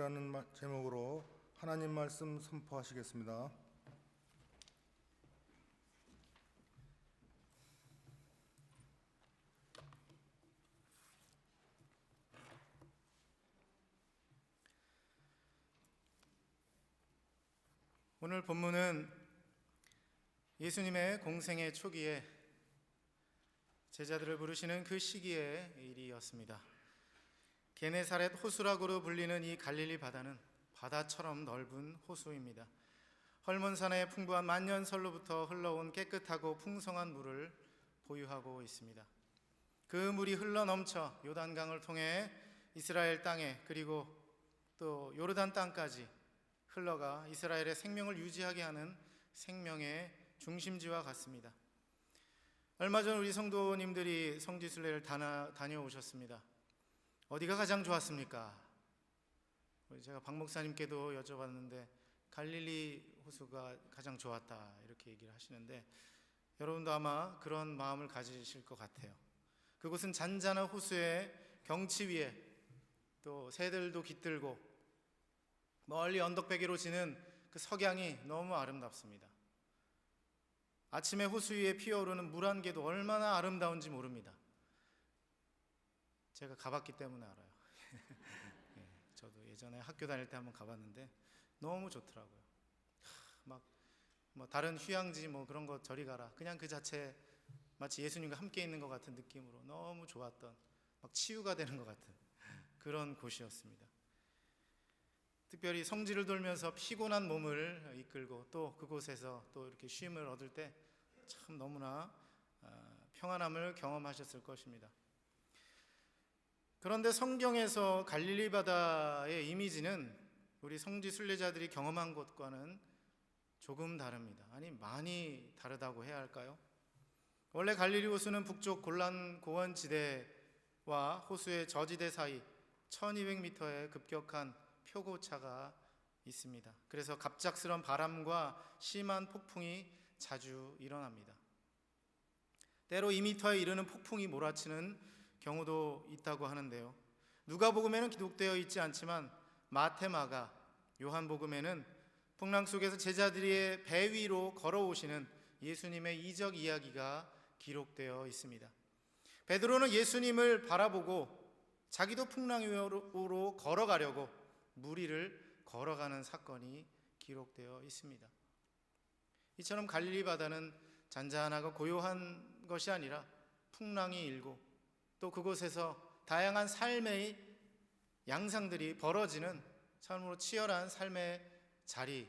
은혜라는 제목으로 하나님 말씀 선포하시겠습니다. 오늘 본문은 예수님의 공생의 초기에 제자들을 부르시는 그 시기의 일이었습니다. 게네사렛 호수라고로 불리는 이 갈릴리 바다는 바다처럼 넓은 호수입니다. 헐몬산의 풍부한 만년설로부터 흘러온 깨끗하고 풍성한 물을 보유하고 있습니다. 그 물이 흘러넘쳐 요단강을 통해 이스라엘 땅에 그리고 또 요르단 땅까지 흘러가 이스라엘의 생명을 유지하게 하는 생명의 중심지와 같습니다. 얼마 전 우리 성도님들이 성지순례를 다녀오셨습니다. 어디가 가장 좋았습니까? 제가 박 목사님께도 여쭤봤는데 갈릴리 호수가 가장 좋았다 이렇게 얘기를 하시는데, 여러분도 아마 그런 마음을 가지실 것 같아요. 그곳은 잔잔한 호수의 경치 위에 또 새들도 깃들고 멀리 언덕배기로 지는 그 석양이 너무 아름답습니다. 아침에 호수 위에 피어오르는 물 한 개도 얼마나 아름다운지 모릅니다. 제가 가봤기 때문에 알아요. 저도 예전에 학교 다닐 때 한번 가봤는데 너무 좋더라고요. 뭐 다른 휴양지 뭐 그런 거 저리 가라, 그냥 그 자체 마치 예수님과 함께 있는 것 같은 느낌으로 너무 좋았던, 막 치유가 되는 것 같은 그런 곳이었습니다. 특별히 성지를 돌면서 피곤한 몸을 이끌고 또 그곳에서 또 이렇게 쉼을 얻을 때 참 너무나 평안함을 경험하셨을 것입니다. 그런데 성경에서 갈릴리 바다의 이미지는 우리 성지 순례자들이 경험한 것과는 조금 다릅니다. 아니, 많이 다르다고 해야 할까요? 원래 갈릴리 호수는 북쪽 골란 고원 지대와 호수의 저지대 사이 1200m의 급격한 표고차가 있습니다. 그래서 갑작스러운 바람과 심한 폭풍이 자주 일어납니다. 때로 2m에 이르는 폭풍이 몰아치는 경우도 있다고 하는데요. 누가복음에는 기록되어 있지 않지만 마태, 마가, 요한복음에는 풍랑 속에서 제자들이 배 위로 걸어오시는 예수님의 이적 이야기가 기록되어 있습니다. 베드로는 예수님을 바라보고 자기도 풍랑 위로 걸어가려고 물 위를 걸어가는 사건이 기록되어 있습니다. 이처럼 갈릴리 바다는 잔잔하고 고요한 것이 아니라 풍랑이 일고 또 그곳에서 다양한 삶의 양상들이 벌어지는 참으로 치열한 삶의 자리,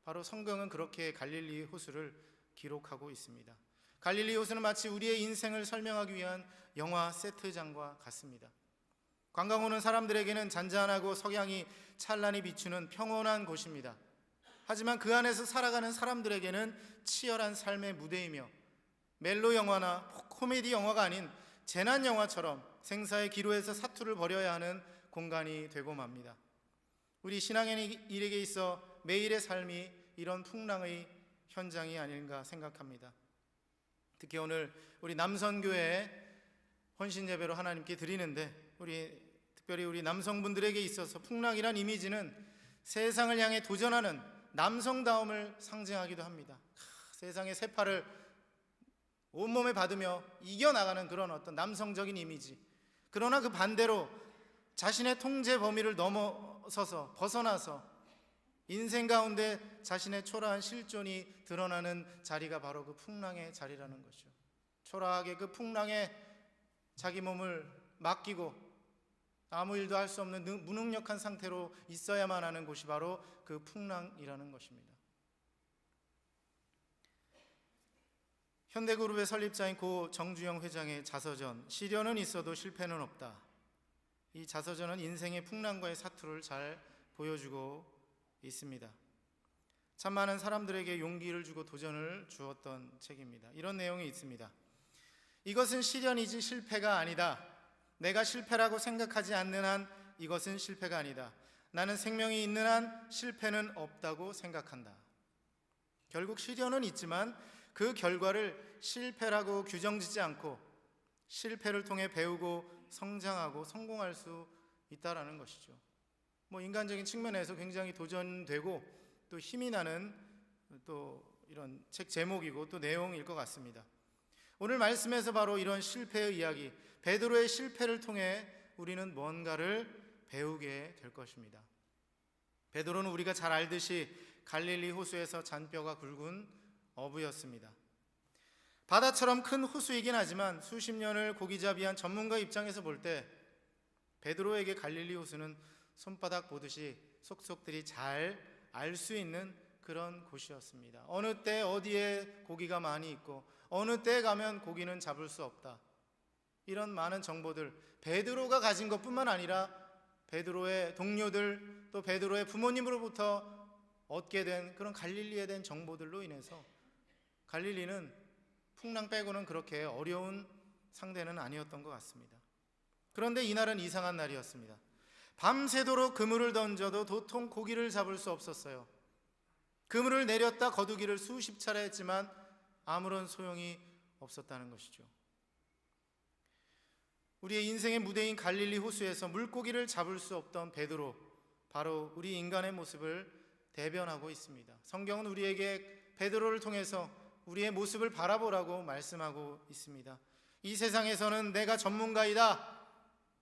바로 성경은 그렇게 갈릴리 호수를 기록하고 있습니다. 갈릴리 호수는 마치 우리의 인생을 설명하기 위한 영화 세트장과 같습니다. 관광 오는 사람들에게는 잔잔하고 석양이 찬란히 비추는 평온한 곳입니다. 하지만 그 안에서 살아가는 사람들에게는 치열한 삶의 무대이며 멜로 영화나 코미디 영화가 아닌 재난 영화처럼 생사의 기로에서 사투를 벌여야 하는 공간이 되고 맙니다. 우리 신앙인의 일에게 있어 매일의 삶이 이런 풍랑의 현장이 아닌가 생각합니다. 특히 오늘 우리 남선교회 헌신 예배로 하나님께 드리는데, 특별히 우리 남성분들에게 있어서 풍랑이란 이미지는 세상을 향해 도전하는 남성다움을 상징하기도 합니다. 세상의 세파를 온몸에 받으며 이겨나가는 그런 어떤 남성적인 이미지. 그러나 그 반대로 자신의 통제 범위를 넘어서서 벗어나서 인생 가운데 자신의 초라한 실존이 드러나는 자리가 바로 그 풍랑의 자리라는 것이죠. 초라하게 그 풍랑에 자기 몸을 맡기고 아무 일도 할 수 없는 무능력한 상태로 있어야만 하는 곳이 바로 그 풍랑이라는 것입니다. 현대그룹의 설립자인 고 정주영 회장의 자서전 시련은 있어도 실패는 없다. 이 자서전은 인생의 풍랑과의 사투를 잘 보여주고 있습니다. 참 많은 사람들에게 용기를 주고 도전을 주었던 책입니다. 이런 내용이 있습니다. 이것은 시련이지 실패가 아니다. 내가 실패라고 생각하지 않는 한 이것은 실패가 아니다. 나는 생명이 있는 한 실패는 없다고 생각한다. 결국 시련은 있지만 그 결과를 실패라고 규정짓지 않고 실패를 통해 배우고 성장하고 성공할 수 있다라는 것이죠. 인간적인 측면에서 굉장히 도전되고 또 힘이 나는 또 이런 책 제목이고 또 내용일 것 같습니다. 오늘 말씀에서 바로 이런 실패의 이야기, 베드로의 실패를 통해 우리는 뭔가를 배우게 될 것입니다. 베드로는 우리가 잘 알듯이 갈릴리 호수에서 잔뼈가 굵은 어부였습니다. 바다처럼 큰 호수이긴 하지만 수십 년을 고기잡이한 전문가 입장에서 볼 때 베드로에게 갈릴리 호수는 손바닥 보듯이 속속들이 잘 알 수 있는 그런 곳이었습니다. 어느 때 어디에 고기가 많이 있고 어느 때 가면 고기는 잡을 수 없다, 이런 많은 정보들, 베드로가 가진 것뿐만 아니라 베드로의 동료들 또 베드로의 부모님으로부터 얻게 된 그런 갈릴리에 대한 정보들로 인해서 갈릴리는 풍랑 빼고는 그렇게 어려운 상대는 아니었던 것 같습니다. 그런데 이날은 이상한 날이었습니다. 밤새도록 그물을 던져도 도통 고기를 잡을 수 없었어요. 그물을 내렸다 거두기를 수십 차례 했지만 아무런 소용이 없었다는 것이죠. 우리의 인생의 무대인 갈릴리 호수에서 물고기를 잡을 수 없던 베드로, 바로 우리 인간의 모습을 대변하고 있습니다. 성경은 우리에게 베드로를 통해서 우리의 모습을 바라보라고 말씀하고 있습니다. 이 세상에서는 내가 전문가이다,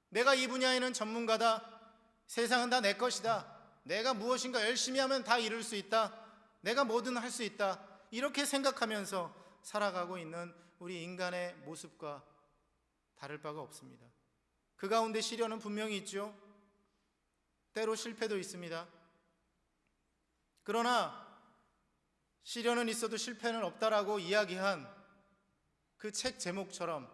내가 이 분야에는 전문가다, 세상은 다 내 것이다, 내가 무엇인가 열심히 하면 다 이룰 수 있다, 내가 뭐든 할 수 있다, 이렇게 생각하면서 살아가고 있는 우리 인간의 모습과 다를 바가 없습니다. 그 가운데 시련은 분명히 있죠. 때로 실패도 있습니다. 그러나 시련은 있어도 실패는 없다라고 이야기한 그 책 제목처럼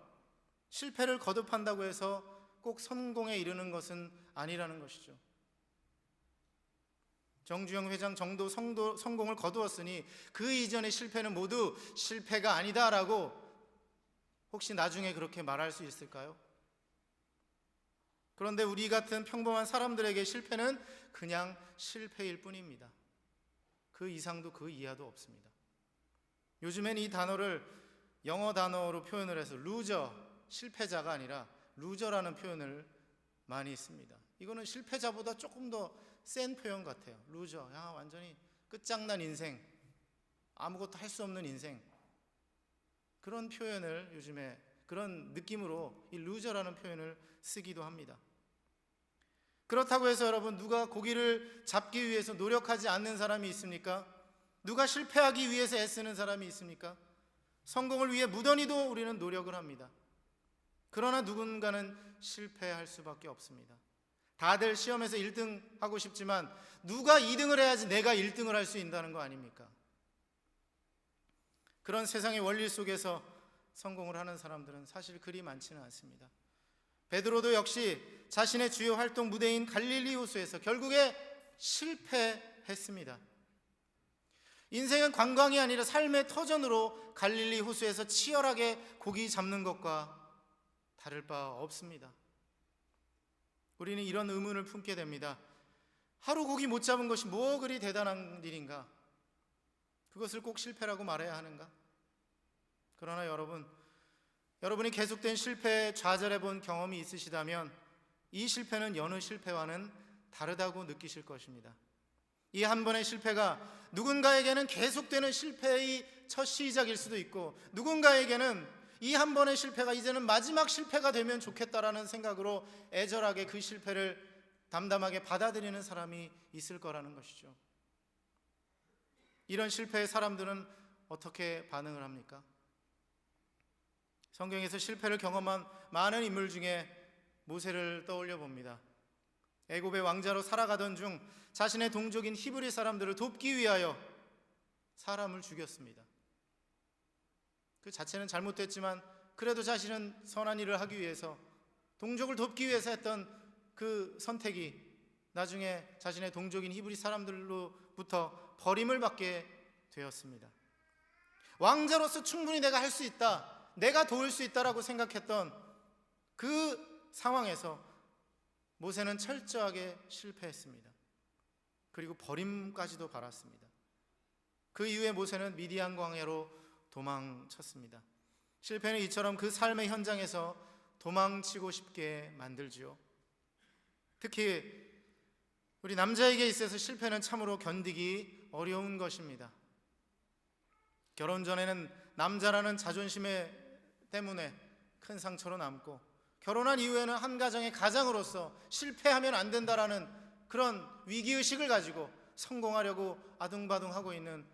실패를 거듭한다고 해서 꼭 성공에 이르는 것은 아니라는 것이죠. 정주영 회장 정도 성공을 거두었으니 그 이전의 실패는 모두 실패가 아니다라고 혹시 나중에 그렇게 말할 수 있을까요? 그런데 우리 같은 평범한 사람들에게 실패는 그냥 실패일 뿐입니다. 그 이상도 그 이하도 없습니다. 요즘엔 이 단어를 영어 단어로 표현을 해서 루저, 실패자가 아니라 루저라는 표현을 많이 씁니다. 이거는 실패자보다 조금 더 센 표현 같아요. 루저, 완전히 끝장난 인생, 아무것도 할 수 없는 인생, 그런 표현을 요즘에 그런 느낌으로 이 루저라는 표현을 쓰기도 합니다. 그렇다고 해서 여러분, 누가 고기를 잡기 위해서 노력하지 않는 사람이 있습니까? 누가 실패하기 위해서 애쓰는 사람이 있습니까? 성공을 위해 무던히도 우리는 노력을 합니다. 그러나 누군가는 실패할 수밖에 없습니다. 다들 시험에서 1등 하고 싶지만 누가 2등을 해야지 내가 1등을 할 수 있다는 거 아닙니까? 그런 세상의 원리 속에서 성공을 하는 사람들은 사실 그리 많지는 않습니다. 베드로도 역시 자신의 주요 활동 무대인 갈릴리 호수에서 결국에 실패했습니다. 인생은 관광이 아니라 삶의 터전으로 갈릴리 호수에서 치열하게 고기 잡는 것과 다를 바 없습니다. 우리는 이런 의문을 품게 됩니다. 하루 고기 못 잡은 것이 뭐 그리 대단한 일인가? 그것을 꼭 실패라고 말해야 하는가? 그러나 여러분이 계속된 실패에 좌절해 본 경험이 있으시다면 이 실패는 여느 실패와는 다르다고 느끼실 것입니다. 이 한 번의 실패가 누군가에게는 계속되는 실패의 첫 시작일 수도 있고, 누군가에게는 이 한 번의 실패가 이제는 마지막 실패가 되면 좋겠다라는 생각으로 애절하게 그 실패를 담담하게 받아들이는 사람이 있을 거라는 것이죠. 이런 실패의 사람들은 어떻게 반응을 합니까? 성경에서 실패를 경험한 많은 인물 중에 모세를 떠올려 봅니다. 애굽의 왕자로 살아가던 중 자신의 동족인 히브리 사람들을 돕기 위하여 사람을 죽였습니다. 그 자체는 잘못됐지만 그래도 자신은 선한 일을 하기 위해서, 동족을 돕기 위해서 했던 그 선택이 나중에 자신의 동족인 히브리 사람들로부터 버림을 받게 되었습니다. 왕자로서 충분히 내가 할 수 있다, 내가 도울 수 있다라고 생각했던 그 상황에서 모세는 철저하게 실패했습니다. 그리고 버림까지도 받았습니다. 그 이후에 모세는 미디안 광야로 도망쳤습니다. 실패는 이처럼 그 삶의 현장에서 도망치고 싶게 만들지요. 특히 우리 남자에게 있어서 실패는 참으로 견디기 어려운 것입니다. 결혼 전에는 남자라는 자존심 때문에 큰 상처로 남고, 결혼한 이후에는 한 가정의 가장으로서 실패하면 안 된다라는 그런 위기의식을 가지고 성공하려고 아둥바둥하고 있는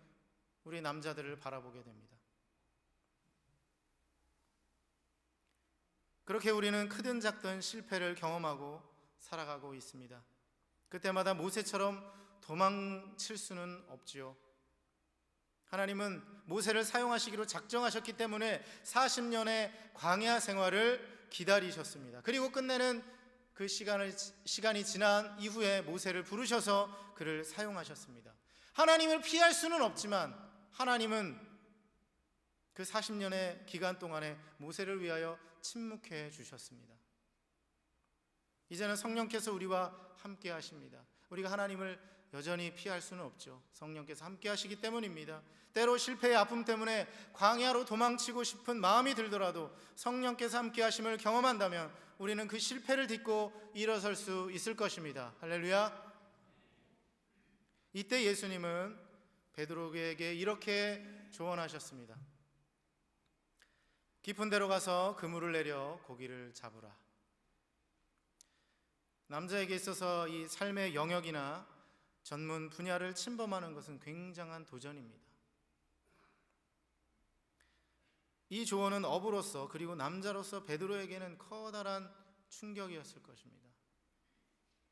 우리 남자들을 바라보게 됩니다. 그렇게 우리는 크든 작든 실패를 경험하고 살아가고 있습니다. 그때마다 모세처럼 도망칠 수는 없지요. 하나님은 모세를 사용하시기로 작정하셨기 때문에 40년의 광야 생활을 기다리셨습니다. 그리고 끝내는 그 시간이 지난 이후에 모세를 부르셔서 그를 사용하셨습니다. 하나님을 피할 수는 없지만 하나님은 그 40년의 기간 동안에 모세를 위하여 침묵해 주셨습니다. 이제는 성령께서 우리와 함께 하십니다. 우리가 하나님을 여전히 피할 수는 없죠. 성령께서 함께 하시기 때문입니다. 때로 실패의 아픔 때문에 광야로 도망치고 싶은 마음이 들더라도 성령께서 함께 하심을 경험한다면 우리는 그 실패를 딛고 일어설 수 있을 것입니다. 할렐루야. 이때 예수님은 베드로에게 이렇게 조언하셨습니다. 깊은 데로 가서 그물을 내려 고기를 잡으라. 남자에게 있어서 이 삶의 영역이나 전문 분야를 침범하는 것은 굉장한 도전입니다. 이 조언은 어부로서 그리고 남자로서 베드로에게는 커다란 충격이었을 것입니다.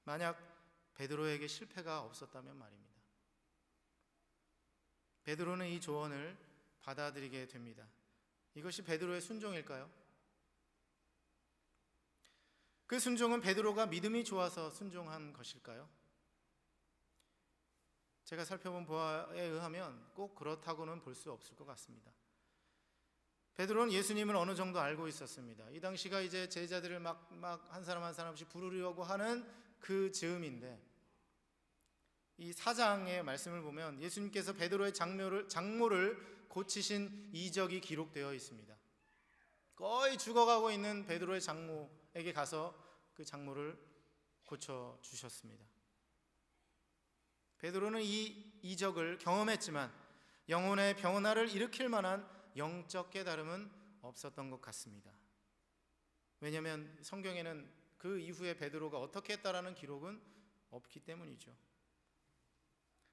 만약 베드로에게 실패가 없었다면 말입니다. 베드로는 이 조언을 받아들이게 됩니다. 이것이 베드로의 순종일까요? 그 순종은 베드로가 믿음이 좋아서 순종한 것일까요? 제가 살펴본 바에 의하면 꼭 그렇다고는 볼 수 없을 것 같습니다. 베드로는 예수님을 어느 정도 알고 있었습니다. 이 당시가 이제 제자들을 막 한 사람 한 사람씩 부르려고 하는 그 즈음인데, 이 4장의 말씀을 보면 예수님께서 베드로의 장모를 고치신 이적이 기록되어 있습니다. 거의 죽어가고 있는 베드로의 장모에게 가서 그 장모를 고쳐주셨습니다. 베드로는 이 이적을 경험했지만 영혼의 변화를 일으킬 만한 영적 깨달음은 없었던 것 같습니다. 왜냐하면 성경에는 그 이후에 베드로가 어떻게 했다라는 기록은 없기 때문이죠.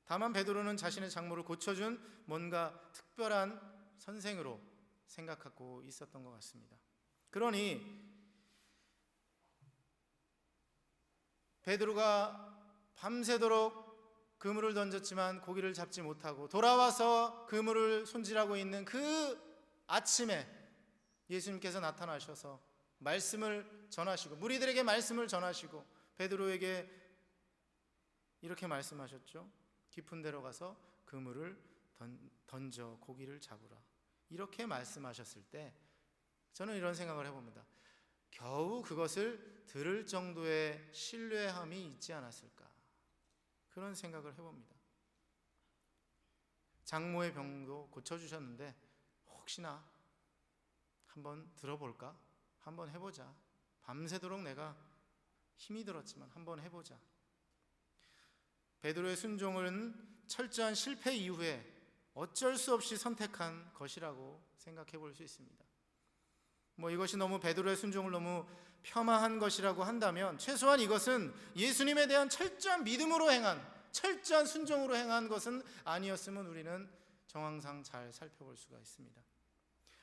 다만 베드로는 자신의 장모를 고쳐준 뭔가 특별한 선생으로 생각하고 있었던 것 같습니다. 그러니 베드로가 밤새도록 그물을 던졌지만 고기를 잡지 못하고 돌아와서 그물을 손질하고 있는 그 아침에 예수님께서 나타나셔서 말씀을 전하시고 무리들에게 말씀을 전하시고 베드로에게 이렇게 말씀하셨죠. 깊은 데로 가서 그물을 던져 고기를 잡으라. 이렇게 말씀하셨을 때 저는 이런 생각을 해봅니다. 겨우 그것을 들을 정도의 신뢰함이 있지 않았을까, 그런 생각을 해봅니다. 장모의 병도 고쳐주셨는데 혹시나 한번 들어볼까? 한번 해보자. 밤새도록 내가 힘이 들었지만 한번 해보자. 베드로의 순종은 철저한 실패 이후에 어쩔 수 없이 선택한 것이라고 생각해 볼 수 있습니다. 이것이 너무 베드로의 순종을 너무 폄하한 것이라고 한다면 최소한 이것은 예수님에 대한 철저한 믿음으로 행한, 철저한 순종으로 행한 것은 아니었음은 우리는 정황상 잘 살펴볼 수가 있습니다.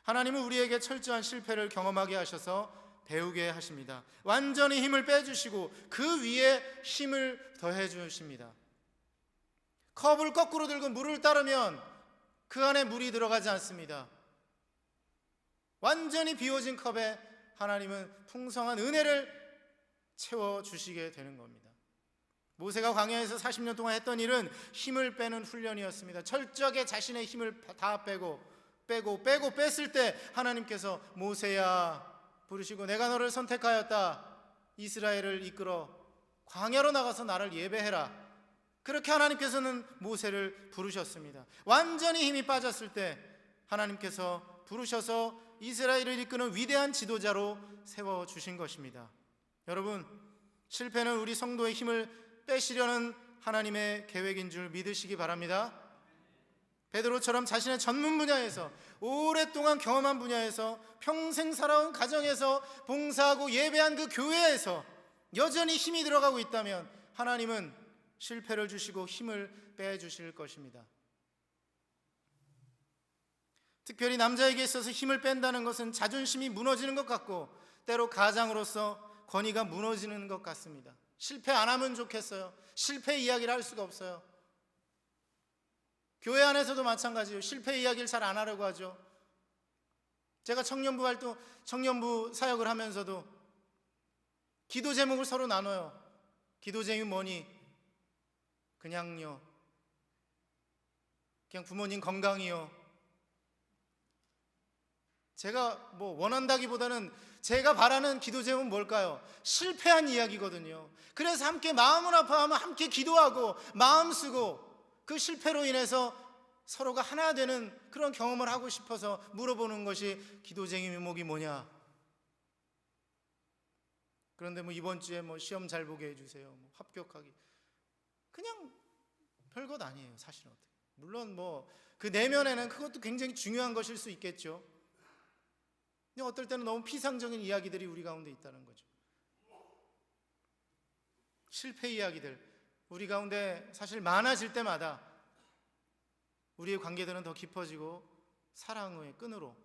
하나님은 우리에게 철저한 실패를 경험하게 하셔서 배우게 하십니다. 완전히 힘을 빼주시고 그 위에 힘을 더해 주십니다. 컵을 거꾸로 들고 물을 따르면 그 안에 물이 들어가지 않습니다. 완전히 비워진 컵에 하나님은 풍성한 은혜를 채워주시게 되는 겁니다. 모세가 광야에서 40년 동안 했던 일은 힘을 빼는 훈련이었습니다. 철저하게 자신의 힘을 다 빼고 뺐을 때 하나님께서 모세야 부르시고 내가 너를 선택하였다. 이스라엘을 이끌어 광야로 나가서 나를 예배해라. 그렇게 하나님께서는 모세를 부르셨습니다. 완전히 힘이 빠졌을 때 하나님께서 부르셔서 이스라엘을 이끄는 위대한 지도자로 세워주신 것입니다. 여러분, 실패는 우리 성도의 힘을 빼시려는 하나님의 계획인 줄 믿으시기 바랍니다. 베드로처럼 자신의 전문 분야에서, 오랫동안 경험한 분야에서, 평생 살아온 가정에서, 봉사하고 예배한 그 교회에서 여전히 힘이 들어가고 있다면 하나님은 실패를 주시고 힘을 빼주실 것입니다. 특별히 남자에게 있어서 힘을 뺀다는 것은 자존심이 무너지는 것 같고, 때로 가장으로서 권위가 무너지는 것 같습니다. 실패 안 하면 좋겠어요. 실패 이야기를 할 수가 없어요. 교회 안에서도 마찬가지예요. 실패 이야기를 잘 안 하려고 하죠. 제가 청년부 사역을 하면서도 기도 제목을 서로 나눠요. 기도 제목이 뭐니? 그냥 부모님 건강이요. 제가 원한다기보다는 제가 바라는 기도 제목은 뭘까요? 실패한 이야기거든요. 그래서 함께 마음을 아파하면 함께 기도하고 마음 쓰고, 그 실패로 인해서 서로가 하나 되는 그런 경험을 하고 싶어서 물어보는 것이 기도쟁이 묘목이 뭐냐. 그런데 이번 주에 시험 잘 보게 해주세요, 합격하기, 그냥 별것 아니에요. 사실은 물론 그 내면에는 그것도 굉장히 중요한 것일 수 있겠죠. 근데 어떨 때는 너무 피상적인 이야기들이 우리 가운데 있다는 거죠. 실패 이야기들 우리 가운데 사실 많아질 때마다 우리의 관계들은 더 깊어지고 사랑의 끈으로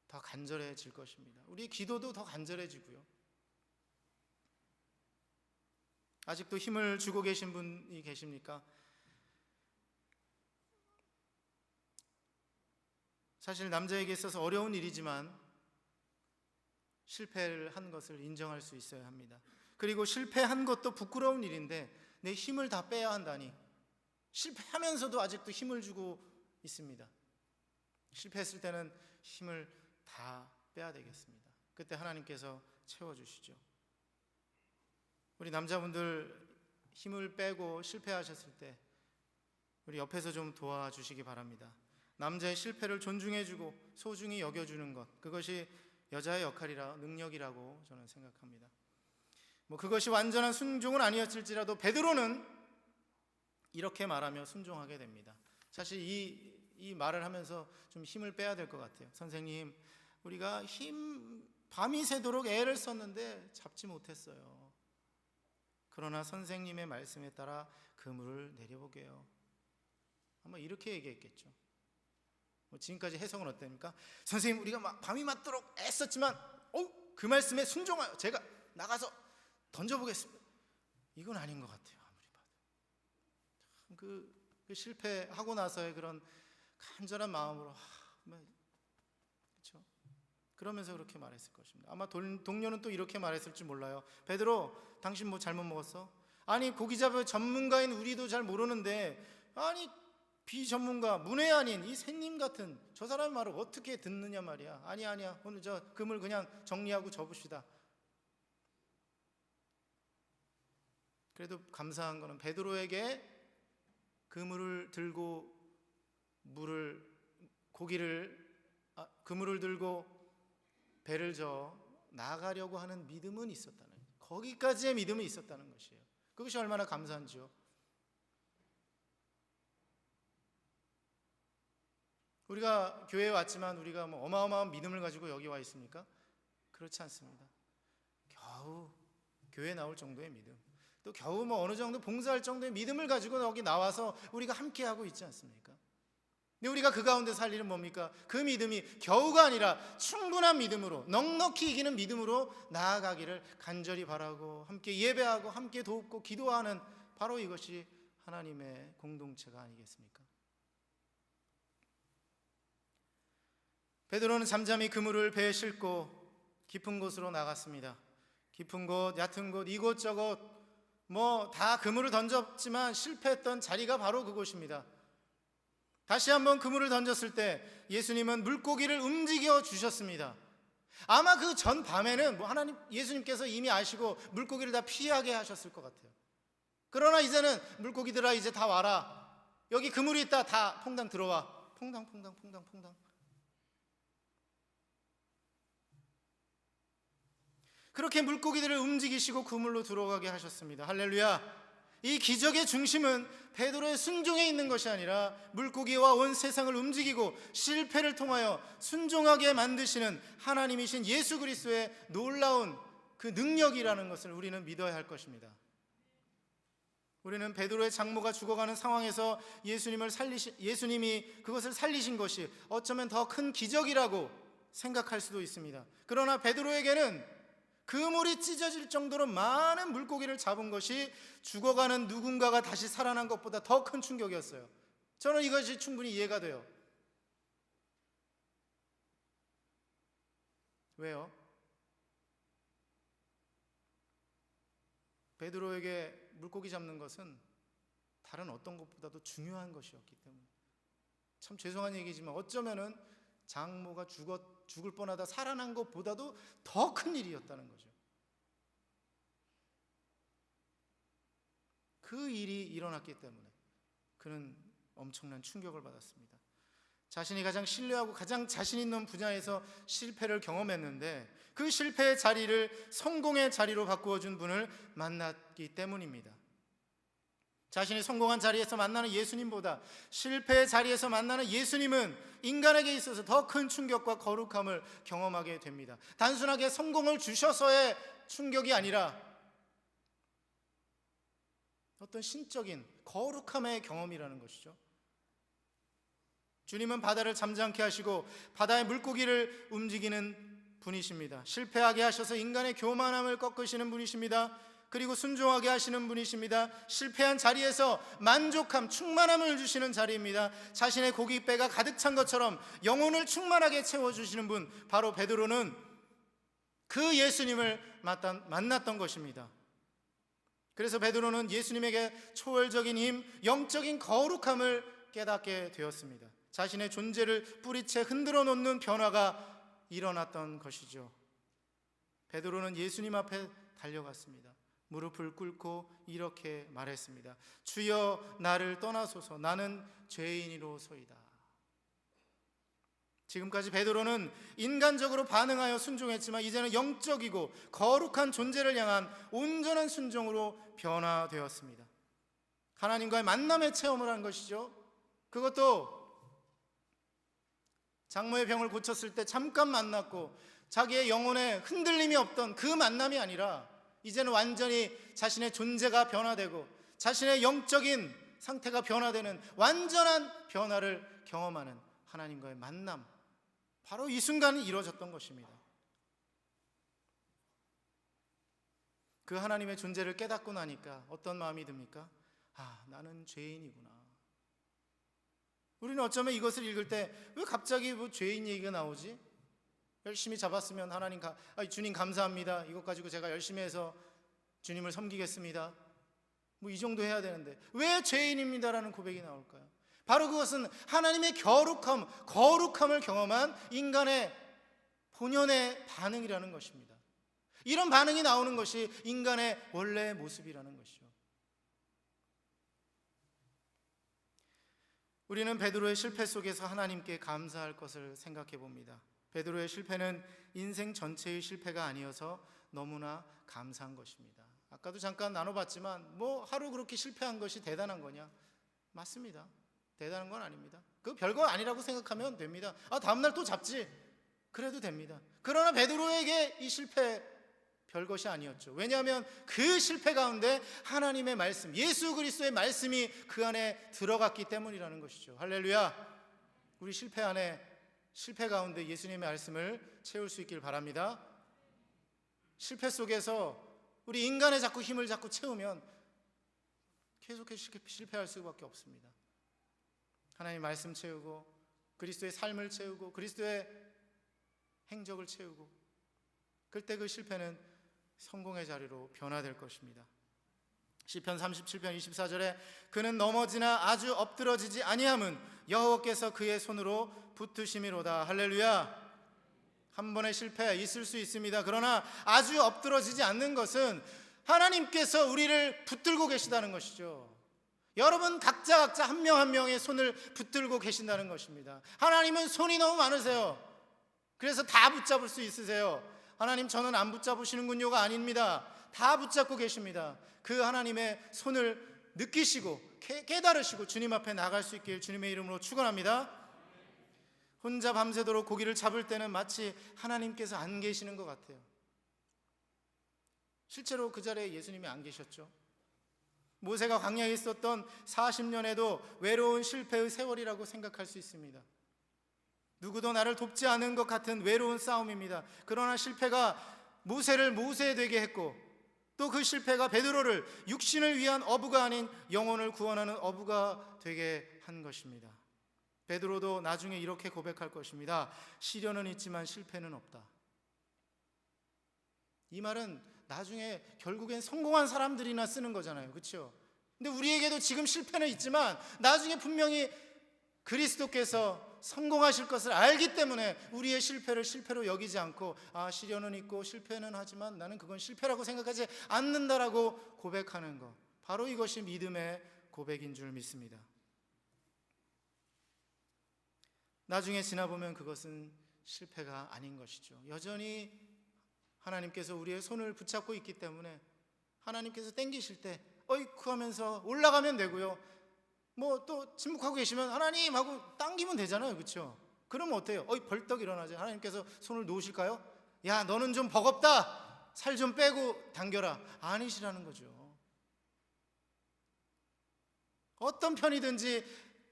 더 간절해질 것입니다. 우리의 기도도 더 간절해지고요. 아직도 힘을 주고 계신 분이 계십니까? 사실 남자에게 있어서 어려운 일이지만 실패를 한 것을 인정할 수 있어야 합니다. 그리고 실패한 것도 부끄러운 일인데 내 힘을 다 빼야 한다니, 실패하면서도 아직도 힘을 주고 있습니다. 실패했을 때는 힘을 다 빼야 되겠습니다. 그때 하나님께서 채워주시죠. 우리 남자분들 힘을 빼고 실패하셨을 때 우리 옆에서 좀 도와주시기 바랍니다. 남자의 실패를 존중해주고 소중히 여겨주는 것, 그것이 여자의 역할이라 능력이라고 저는 생각합니다. 그것이 완전한 순종은 아니었을지라도 베드로는 이렇게 말하며 순종하게 됩니다. 사실 이 말을 하면서 좀 힘을 빼야 될 것 같아요. 선생님, 우리가 밤이 새도록 애를 썼는데 잡지 못했어요. 그러나 선생님의 말씀에 따라 그물을 내려보게요. 아마 이렇게 얘기했겠죠. 지금까지 해석은 어땠습니까? 선생님, 우리가 밤이 맞도록 애썼지만 그 말씀에 순종하여 제가 나가서 던져보겠습니다. 이건 아닌 것 같아요. 아무리 봐도 그 실패하고 나서의 그런 간절한 마음으로 그렇죠? 그러면서 그렇게 말했을 것입니다. 아마 동료는 또 이렇게 말했을지 몰라요. 베드로, 당신 잘못 먹었어? 아니, 고기 잡을 전문가인 우리도 잘 모르는데, 아니 비전문가, 문외 아닌 이 샌님 같은 저 사람의 말을 어떻게 듣느냐 말이야. 아니야, 오늘 저 그물 그냥 정리하고 접읍시다. 그래도 감사한 거는 베드로에게 그물을 들고 그물을 들고 배를 저어 나가려고 하는 믿음은 있었다는 거예요. 거기까지의 믿음이 있었다는 것이에요. 그것이 얼마나 감사한지요. 우리가 교회에 왔지만 우리가 어마어마한 믿음을 가지고 여기 와 있습니까? 그렇지 않습니다. 겨우 교회에 나올 정도의 믿음, 또 겨우 어느 정도 봉사할 정도의 믿음을 가지고 여기 나와서 우리가 함께하고 있지 않습니까? 근데 우리가 그 가운데 살 일은 뭡니까? 그 믿음이 겨우가 아니라 충분한 믿음으로, 넉넉히 이기는 믿음으로 나아가기를 간절히 바라고 함께 예배하고 함께 돕고 기도하는, 바로 이것이 하나님의 공동체가 아니겠습니까? 베드로는 잠잠히 그물을 배에 싣고 깊은 곳으로 나갔습니다. 깊은 곳, 얕은 곳, 이곳저곳 다 그물을 던졌지만 실패했던 자리가 바로 그곳입니다. 다시 한번 그물을 던졌을 때 예수님은 물고기를 움직여 주셨습니다. 아마 그 전 밤에는 예수님께서 이미 아시고 물고기를 다 피하게 하셨을 것 같아요. 그러나 이제는 물고기들아, 이제 다 와라. 여기 그물이 있다. 다 퐁당 들어와. 퐁당. 그렇게 물고기들을 움직이시고 그물로 들어가게 하셨습니다. 할렐루야. 이 기적의 중심은 베드로의 순종에 있는 것이 아니라 물고기와 온 세상을 움직이고 실패를 통하여 순종하게 만드시는 하나님이신 예수 그리스도의 놀라운 그 능력이라는 것을 우리는 믿어야 할 것입니다. 우리는 베드로의 장모가 죽어가는 상황에서 예수님이 그것을 살리신 것이 어쩌면 더 큰 기적이라고 생각할 수도 있습니다. 그러나 베드로에게는 그물이 찢어질 정도로 많은 물고기를 잡은 것이 죽어가는 누군가가 다시 살아난 것보다 더 큰 충격이었어요. 저는 이것이 충분히 이해가 돼요. 왜요? 베드로에게 물고기 잡는 것은 다른 어떤 것보다도 중요한 것이었기 때문에, 참 죄송한 얘기지만 어쩌면은 장모가 죽을 뻔하다 살아난 것보다도 더 큰 일이었다는 거죠. 그 일이 일어났기 때문에 그는 엄청난 충격을 받았습니다. 자신이 가장 신뢰하고 가장 자신 있는 분야에서 실패를 경험했는데 그 실패의 자리를 성공의 자리로 바꾸어준 분을 만났기 때문입니다. 자신이 성공한 자리에서 만나는 예수님보다 실패의 자리에서 만나는 예수님은 인간에게 있어서 더 큰 충격과 거룩함을 경험하게 됩니다. 단순하게 성공을 주셔서의 충격이 아니라 어떤 신적인 거룩함의 경험이라는 것이죠. 주님은 바다를 잠잠케 하시고 바다의 물고기를 움직이는 분이십니다. 실패하게 하셔서 인간의 교만함을 꺾으시는 분이십니다. 그리고 순종하게 하시는 분이십니다. 실패한 자리에서 만족함, 충만함을 주시는 자리입니다. 자신의 고깃배가 가득 찬 것처럼 영혼을 충만하게 채워주시는 분, 바로 베드로는 그 예수님을 만났던 것입니다. 그래서 베드로는 예수님에게 초월적인 힘, 영적인 거룩함을 깨닫게 되었습니다. 자신의 존재를 뿌리채 흔들어 놓는 변화가 일어났던 것이죠. 베드로는 예수님 앞에 달려갔습니다. 무릎을 꿇고 이렇게 말했습니다. 주여 나를 떠나소서, 나는 죄인이로소이다. 지금까지 베드로는 인간적으로 반응하여 순종했지만 이제는 영적이고 거룩한 존재를 향한 온전한 순종으로 변화되었습니다. 하나님과의 만남의 체험을 한 것이죠. 그것도 장모의 병을 고쳤을 때 잠깐 만났고 자기의 영혼에 흔들림이 없던 그 만남이 아니라 이제는 완전히 자신의 존재가 변화되고 자신의 영적인 상태가 변화되는 완전한 변화를 경험하는 하나님과의 만남, 바로 이 순간이 이루어졌던 것입니다. 그 하나님의 존재를 깨닫고 나니까 어떤 마음이 듭니까? 아, 나는 죄인이구나. 우리는 어쩌면 이것을 읽을 때 왜 갑자기 뭐 죄인 얘기가 나오지? 열심히 잡았으면 주님 감사합니다. 이것 가지고 제가 열심히 해서 주님을 섬기겠습니다. 뭐 이 정도 해야 되는데 왜 죄인입니다라는 고백이 나올까요? 바로 그것은 하나님의 거룩함을 경험한 인간의 본연의 반응이라는 것입니다. 이런 반응이 나오는 것이 인간의 원래의 모습이라는 것이죠. 우리는 베드로의 실패 속에서 하나님께 감사할 것을 생각해 봅니다. 베드로의 실패는 인생 전체의 실패가 아니어서 너무나 감사한 것입니다. 아까도 잠깐 나눠봤지만 뭐 하루 그렇게 실패한 것이 대단한 거냐? 맞습니다. 대단한 건 아닙니다. 그 별거 아니라고 생각하면 됩니다. 다음날 또 잡지. 그래도 됩니다. 그러나 베드로에게 이 실패 별것이 아니었죠. 왜냐하면 그 실패 가운데 하나님의 말씀, 예수 그리스도의 말씀이 그 안에 들어갔기 때문이라는 것이죠. 할렐루야. 우리 실패 가운데 예수님의 말씀을 채울 수 있길 바랍니다. 실패 속에서 우리 인간의 힘을 자꾸 채우면 계속해서 실패할 수밖에 없습니다. 하나님의 말씀 채우고 그리스도의 삶을 채우고 그리스도의 행적을 채우고 그때 그 실패는 성공의 자리로 변화될 것입니다. 시편 37편 24절에 그는 넘어지나 아주 엎드러지지 아니함은 여호와께서 그의 손으로 붙드심이로다. 할렐루야. 한 번의 실패 있을 수 있습니다. 그러나 아주 엎드러지지 않는 것은 하나님께서 우리를 붙들고 계시다는 것이죠. 여러분 각자 한 명 한 명의 손을 붙들고 계신다는 것입니다. 하나님은 손이 너무 많으세요. 그래서 다 붙잡을 수 있으세요. 하나님 저는 안 붙잡으시는군요가 아닙니다. 다 붙잡고 계십니다. 그 하나님의 손을 느끼시고 깨달으시고 주님 앞에 나갈 수 있길 주님의 이름으로 축원합니다. 혼자 밤새도록 고기를 잡을 때는 마치 하나님께서 안 계시는 것 같아요. 실제로 그 자리에 예수님이 안 계셨죠. 모세가 광야에 있었던 40년에도 외로운 실패의 세월이라고 생각할 수 있습니다. 누구도 나를 돕지 않은 것 같은 외로운 싸움입니다. 그러나 실패가 모세를 모세되게 했고, 또 그 실패가 베드로를 육신을 위한 어부가 아닌 영혼을 구원하는 어부가 되게 한 것입니다. 베드로도 나중에 이렇게 고백할 것입니다. 시련은 있지만 실패는 없다. 이 말은 나중에 결국엔 성공한 사람들이나 쓰는 거잖아요. 그렇죠? 근데 우리에게도 지금 실패는 있지만 나중에 분명히 그리스도께서 성공하실 것을 알기 때문에 우리의 실패를 실패로 여기지 않고, 시련은 있고 실패는 하지만 나는 그건 실패라고 생각하지 않는다라고 고백하는 것, 바로 이것이 믿음의 고백인 줄 믿습니다. 나중에 지나보면 그것은 실패가 아닌 것이죠. 여전히 하나님께서 우리의 손을 붙잡고 있기 때문에 하나님께서 땡기실 때 어이쿠 하면서 올라가면 되고요, 뭐 또 침묵하고 계시면 하나님 하고 당기면 되잖아요. 그렇죠? 그러면 어때요? 벌떡 일어나죠. 하나님께서 손을 놓으실까요? 야, 너는 좀 버겁다, 살 좀 빼고 당겨라. 아니시라는 거죠. 어떤 편이든지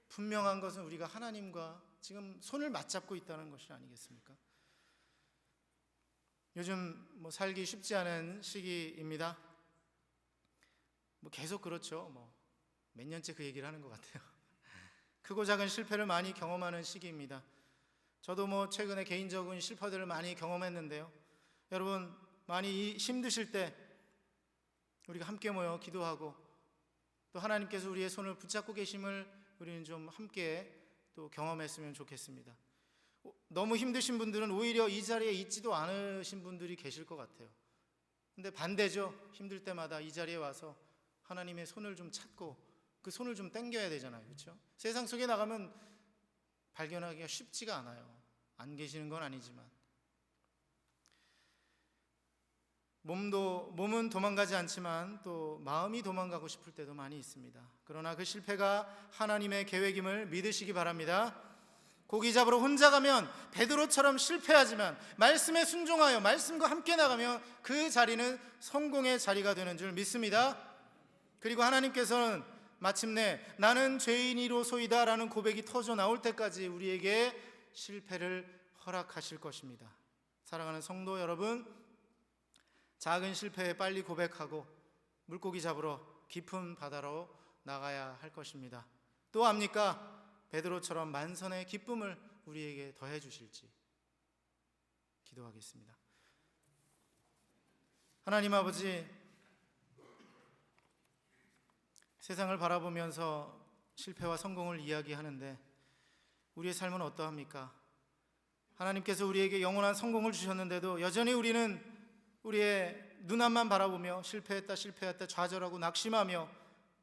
분명한 것은 우리가 하나님과 지금 손을 맞잡고 있다는 것이 아니겠습니까? 요즘 뭐 살기 쉽지 않은 시기입니다. 뭐 계속 그렇죠. 뭐 몇 년째 그 얘기를 하는 것 같아요. 크고 작은 실패를 많이 경험하는 시기입니다. 저도 뭐 최근에 개인적인 실패들을 많이 경험했는데요. 여러분, 많이 힘드실 때 우리가 함께 모여 기도하고, 또 하나님께서 우리의 손을 붙잡고 계심을 우리는 좀 함께 또 경험했으면 좋겠습니다. 너무 힘드신 분들은 오히려 이 자리에 있지도 않으신 분들이 계실 것 같아요. 근데 반대죠. 힘들 때마다 이 자리에 와서 하나님의 손을 좀 찾고 그 손을 좀 당겨야 되잖아요. 그렇죠? 세상 속에 나가면 발견하기가 쉽지가 않아요. 안 계시는 건 아니지만 몸은 도망가지 않지만 또 마음이 도망가고 싶을 때도 많이 있습니다. 그러나 그 실패가 하나님의 계획임을 믿으시기 바랍니다. 고기 잡으러 혼자 가면 베드로처럼 실패하지만 말씀에 순종하여 말씀과 함께 나가면 그 자리는 성공의 자리가 되는 줄 믿습니다. 그리고 하나님께서는 마침내 나는 죄인이로소이다 라는 고백이 터져 나올 때까지 우리에게 실패를 허락하실 것입니다. 사랑하는 성도 여러분, 작은 실패에 빨리 고백하고 물고기 잡으러 깊은 바다로 나가야 할 것입니다. 또 압니까? 베드로처럼 만선의 기쁨을 우리에게 더해 주실지 기도하겠습니다. 하나님 아버지, 세상을 바라보면서 실패와 성공을 이야기하는데 우리의 삶은 어떠합니까? 하나님께서 우리에게 영원한 성공을 주셨는데도 여전히 우리는 우리의 눈앞만 바라보며 실패했다 좌절하고 낙심하며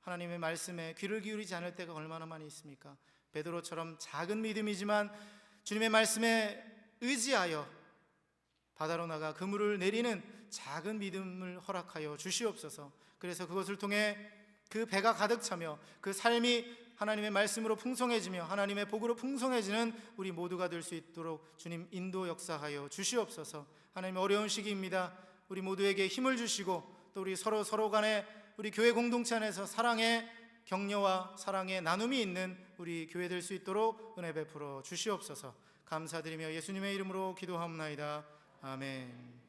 하나님의 말씀에 귀를 기울이지 않을 때가 얼마나 많이 있습니까? 베드로처럼 작은 믿음이지만 주님의 말씀에 의지하여 바다로 나가 그물을 내리는 작은 믿음을 허락하여 주시옵소서. 그래서 그것을 통해 그 배가 가득 차며 그 삶이 하나님의 말씀으로 풍성해지며 하나님의 복으로 풍성해지는 우리 모두가 될 수 있도록 주님 인도 역사하여 주시옵소서. 하나님, 어려운 시기입니다. 우리 모두에게 힘을 주시고 또 우리 서로 간에 우리 교회 공동체 안에서 사랑의 격려와 사랑의 나눔이 있는 우리 교회 될 수 있도록 은혜 베풀어 주시옵소서. 감사드리며 예수님의 이름으로 기도하옵나이다. 아멘.